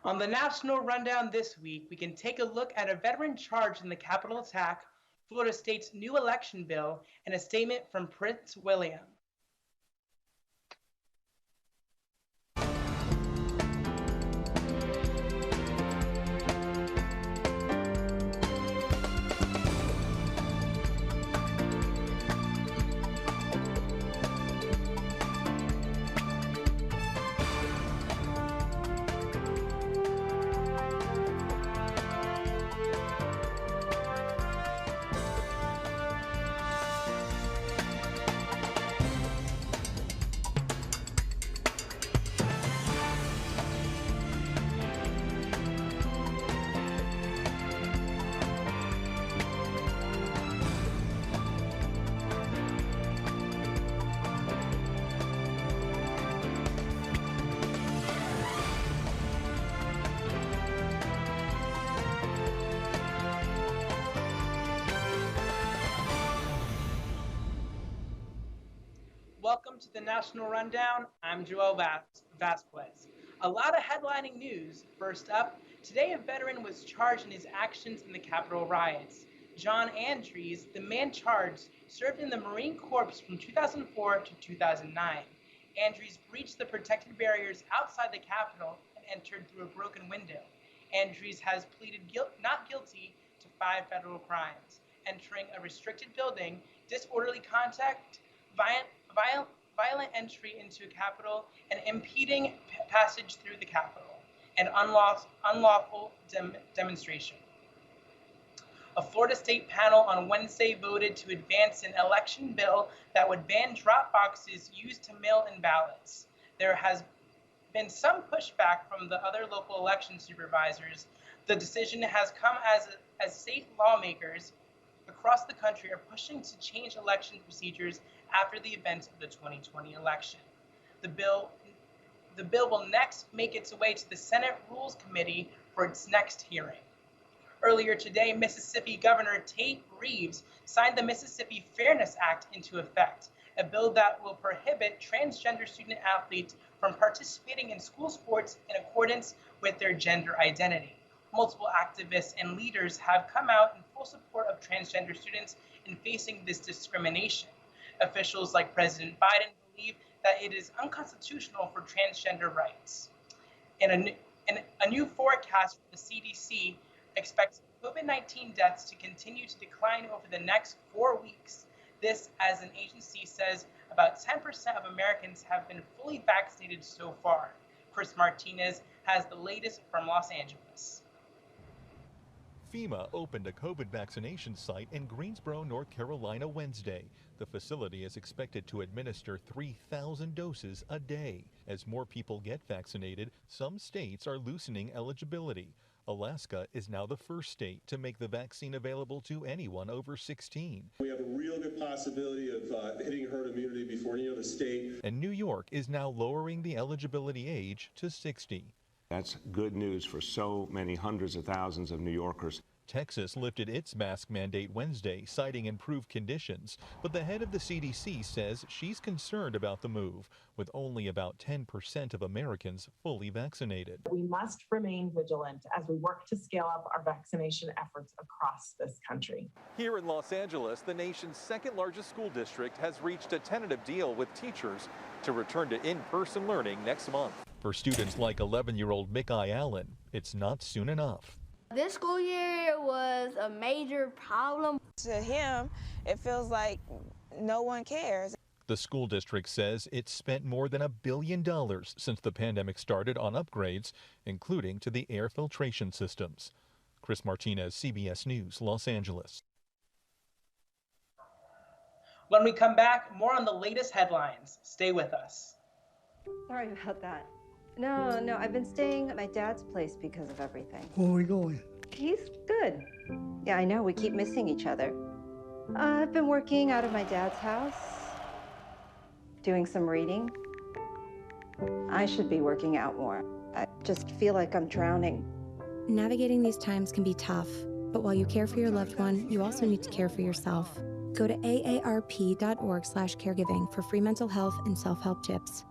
On the national rundown this week, we can take a look at a veteran charged in the Capitol attack, Florida State's new election bill, and a statement from Prince William. Welcome to the National Rundown. I'm Joel Vasquez. A lot of headlining news. First up, today a veteran was charged in his actions in the Capitol riots. John Andrews, the man charged, served in the Marine Corps from 2004 to 2009. Andrews breached the protected barriers outside the Capitol and entered through a broken window. Andrews has pleaded not guilty to 5 federal crimes: entering a restricted building, disorderly conduct, violent entry into a Capitol, and impeding passage through the Capitol, and unlawful demonstration. A Florida State panel on Wednesday voted to advance an election bill that would ban drop boxes used to mail in ballots. There has been some pushback from the other local election supervisors. The decision has come as state lawmakers across the country are pushing to change election procedures after the events of the 2020 election. The bill will next make its way to the Senate Rules Committee for its next hearing. Earlier today, Mississippi Governor Tate Reeves signed the Mississippi Fairness Act into effect, a bill that will prohibit transgender student athletes from participating in school sports in accordance with their gender identity. Multiple activists and leaders have come out in full support of transgender students in facing this discrimination. Officials like President Biden believe that it is unconstitutional for transgender rights. And a new forecast from the CDC expects COVID-19 deaths to continue to decline over the next 4 weeks. This, as an agency says, about 10% of Americans have been fully vaccinated so far. Chris Martinez has the latest from Los Angeles. FEMA opened a COVID vaccination site in Greensboro, North Carolina Wednesday. The facility is expected to administer 3,000 doses a day. As more people get vaccinated, some states are loosening eligibility. Alaska is now the first state to make the vaccine available to anyone over 16. We have a real good possibility of hitting herd immunity before any other state. And New York is now lowering the eligibility age to 60. That's good news for so many hundreds of thousands of New Yorkers. Texas lifted its mask mandate Wednesday, citing improved conditions. But the head of the CDC says she's concerned about the move, with only about 10% of Americans fully vaccinated. We must remain vigilant as we work to scale up our vaccination efforts across this country. Here in Los Angeles, the nation's second largest school district has reached a tentative deal with teachers to return to in-person learning next month. For students like 11-year-old Mikai Allen, it's not soon enough. This school year was a major problem. To him, it feels like no one cares. The school district says it's spent more than $1 billion since the pandemic started on upgrades, including to the air filtration systems. Chris Martinez, CBS News, Los Angeles. When we come back, more on the latest headlines. Stay with us. Sorry about that. No, I've been staying at my dad's place because of everything. Where are we going? He's good. Yeah, I know, we keep missing each other. I've been working out of my dad's house, doing some reading. I should be working out more. I just feel like I'm drowning. Navigating these times can be tough, but while you care for your loved one, you also need to care for yourself. Go to aarp.org/caregiving for free mental health and self-help tips.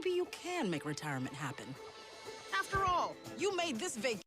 maybe you can make retirement happen. After all, you made this vacation.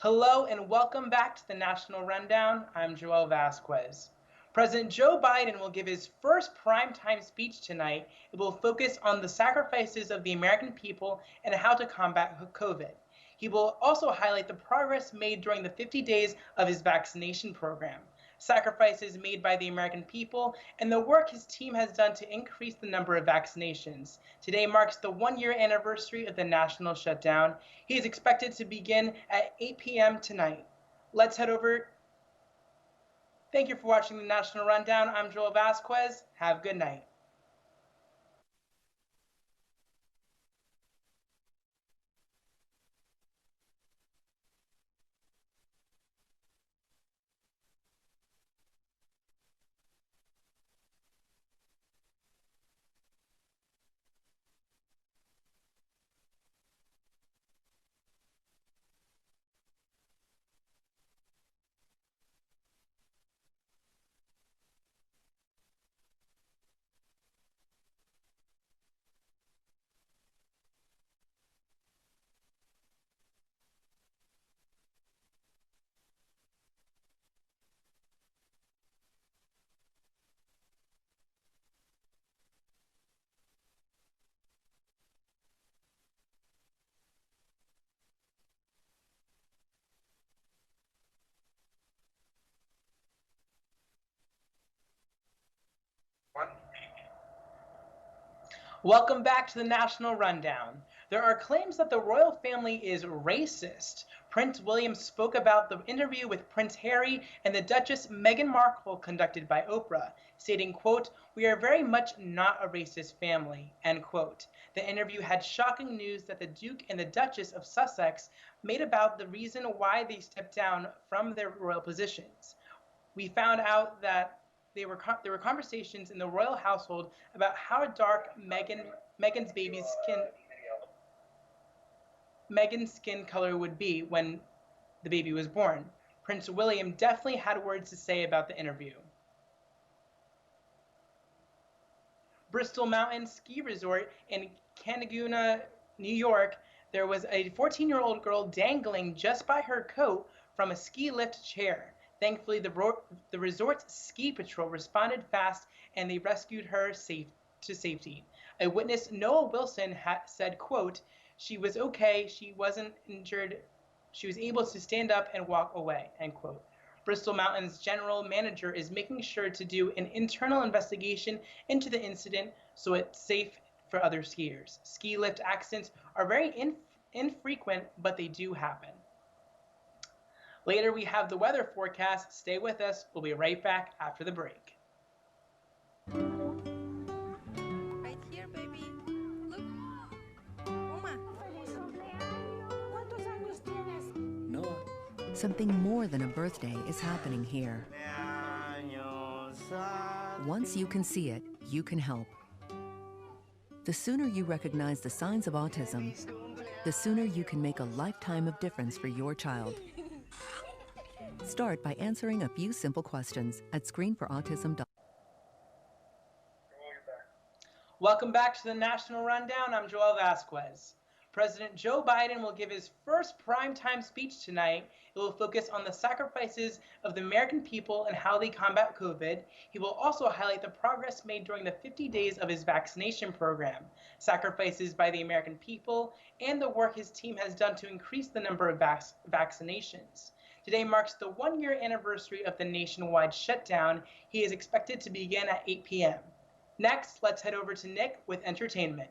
Hello and welcome back to the National Rundown. I'm Joel Vasquez. President Joe Biden will give his first primetime speech tonight. It will focus on the sacrifices of the American people and how to combat COVID. He will also highlight the progress made during the 50 days of his vaccination program, sacrifices made by the American people, and the work his team has done to increase the number of vaccinations. Today marks the 1-year anniversary of the national shutdown. He is expected to begin at 8 p.m. tonight. Let's head over. Thank you for watching the National Rundown. I'm Joel Vasquez. Have a good night. Welcome back to the National Rundown. There are claims that the royal family is racist. Prince William spoke about the interview with Prince Harry and the Duchess Meghan Markle conducted by Oprah, stating, quote, "We are very much not a racist family," end quote. The interview had shocking news that the Duke and the Duchess of Sussex made about the reason why they stepped down from their royal positions. We found out that there were conversations in the royal household about how dark Meghan's skin color would be when the baby was born. Prince William definitely had words to say about the interview. Bristol Mountain Ski Resort in Canaguna, New York, there was a 14-year-old girl dangling just by her coat from a ski lift chair. Thankfully, the resort's ski patrol responded fast and they rescued her to safety. A witness, Noah Wilson, said, quote, "She was okay, she wasn't injured, she was able to stand up and walk away," end quote. Bristol Mountain's general manager is making sure to do an internal investigation into the incident so it's safe for other skiers. Ski lift accidents are very infrequent, but they do happen. Later, we have the weather forecast. Stay with us. We'll be right back after the break. Right here, baby. Look. Uma. Noah. Something more than a birthday is happening here. Once you can see it, you can help. The sooner you recognize the signs of autism, the sooner you can make a lifetime of difference for your child. Start by answering a few simple questions at screenforautism.org. Welcome back to the National Rundown. I'm Joel Vasquez. President Joe Biden will give his first primetime speech tonight. It will focus on the sacrifices of the American people and how they combat COVID. He will also highlight the progress made during the 50 days of his vaccination program, sacrifices by the American people, and the work his team has done to increase the number of vaccinations. Today marks the 1-year anniversary of the nationwide shutdown. He is expected to begin at 8 p.m. Next, let's head over to Nick with entertainment.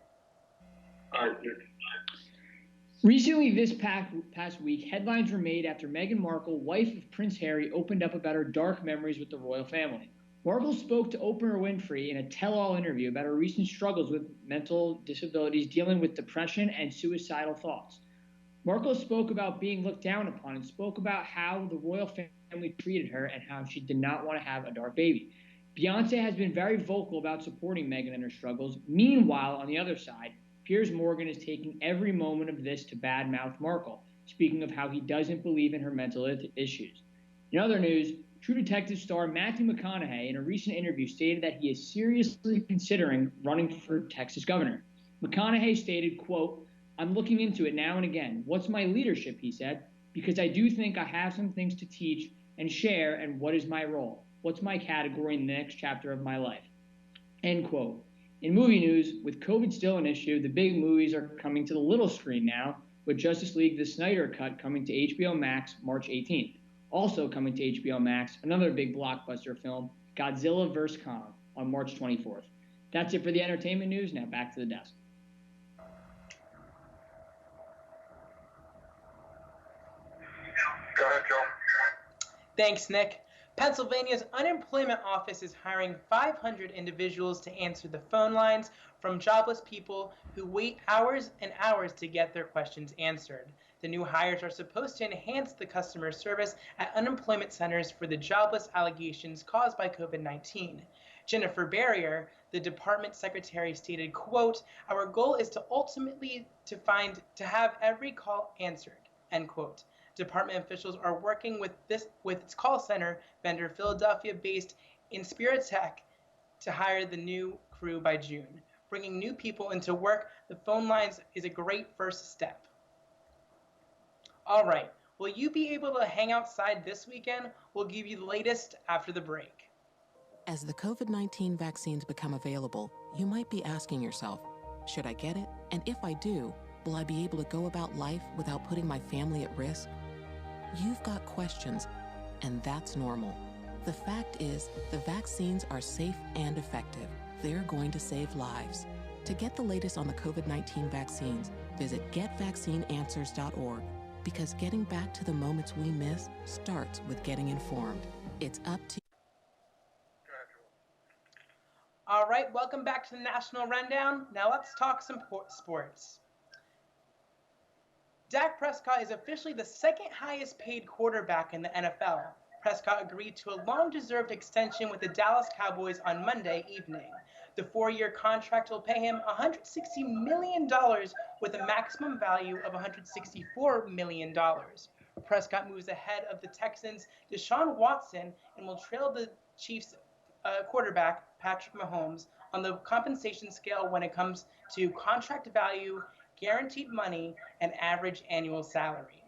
Recently, this past week, headlines were made after Meghan Markle, wife of Prince Harry, opened up about her dark memories with the royal family. Markle spoke to Oprah Winfrey in a tell-all interview about her recent struggles with mental disabilities, dealing with depression and suicidal thoughts. Markle spoke about being looked down upon and spoke about how the royal family treated her and how she did not want to have a dark baby. Beyonce has been very vocal about supporting Meghan and her struggles. Meanwhile, on the other side, Piers Morgan is taking every moment of this to badmouth Markle, speaking of how he doesn't believe in her mental issues. In other news, True Detective star Matthew McConaughey in a recent interview stated that he is seriously considering running for Texas governor. McConaughey stated, quote, "I'm looking into it now and again. What's my leadership?" he said, "because I do think I have some things to teach and share, and what is my role? What's my category in the next chapter of my life?" End quote. In movie news, with COVID still an issue, the big movies are coming to the little screen now, with Justice League The Snyder Cut coming to HBO Max March 18th. Also coming to HBO Max, another big blockbuster film, Godzilla vs. Kong, on March 24th. That's it for the entertainment news. Now back to the desk. Go ahead, Joe. Thanks, Nick. Pennsylvania's unemployment office is hiring 500 individuals to answer the phone lines from jobless people who wait hours and hours to get their questions answered. The new hires are supposed to enhance the customer service at unemployment centers for the jobless allegations caused by COVID-19. Jennifer Barrier, the department secretary, stated, quote, "Our goal is to ultimately to have every call answered," end quote. Department officials are working with its call center vendor, Philadelphia-based Inspiritech, to hire the new crew by June. Bringing new people into work, the phone lines is a great first step. All right, will you be able to hang outside this weekend? We'll give you the latest after the break. As the COVID-19 vaccines become available, you might be asking yourself, should I get it? And if I do, will I be able to go about life without putting my family at risk? You've got questions, and that's normal. The fact is, the vaccines are safe and effective. They're going to save lives. To get the latest on the COVID-19 vaccines, visit getvaccineanswers.org, because getting back to the moments we miss starts with getting informed. It's up to All right, welcome back to the National Rundown. Now let's talk some sports. Dak Prescott is officially the second highest paid quarterback in the NFL. Prescott agreed to a long-deserved extension with the Dallas Cowboys on Monday evening. The 4-year contract will pay him $160 million with a maximum value of $164 million. Prescott moves ahead of the Texans' Deshaun Watson and will trail the Chiefs' quarterback, Patrick Mahomes, on the compensation scale when it comes to contract value, guaranteed money, and average annual salary.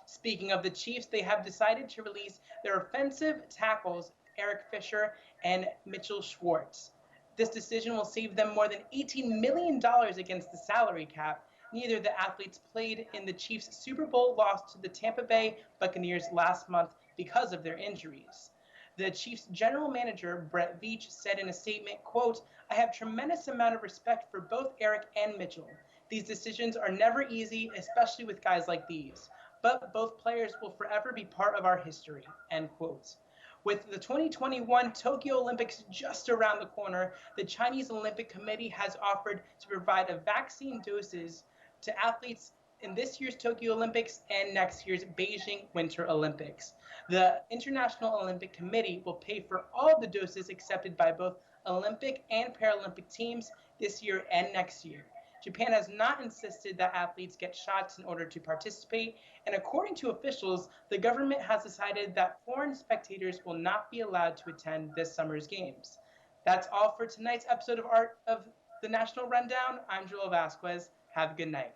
Speaking of the Chiefs, they have decided to release their offensive tackles, Eric Fisher and Mitchell Schwartz. This decision will save them more than $18 million against the salary cap. Neither of the athletes played in the Chiefs' Super Bowl loss to the Tampa Bay Buccaneers last month because of their injuries. The Chiefs' general manager, Brett Veach, said in a statement, quote, "I have tremendous amount of respect for both Eric and Mitchell. These decisions are never easy, especially with guys like these. But both players will forever be part of our history," end quote. With the 2021 Tokyo Olympics just around the corner, the Chinese Olympic Committee has offered to provide vaccine doses to athletes in this year's Tokyo Olympics and next year's Beijing Winter Olympics. The International Olympic Committee will pay for all the doses accepted by both Olympic and Paralympic teams this year and next year. Japan has not insisted that athletes get shots in order to participate, and according to officials, the government has decided that foreign spectators will not be allowed to attend this summer's games. That's all for tonight's episode of the National Rundown. I'm Joel Vasquez. Have a good night.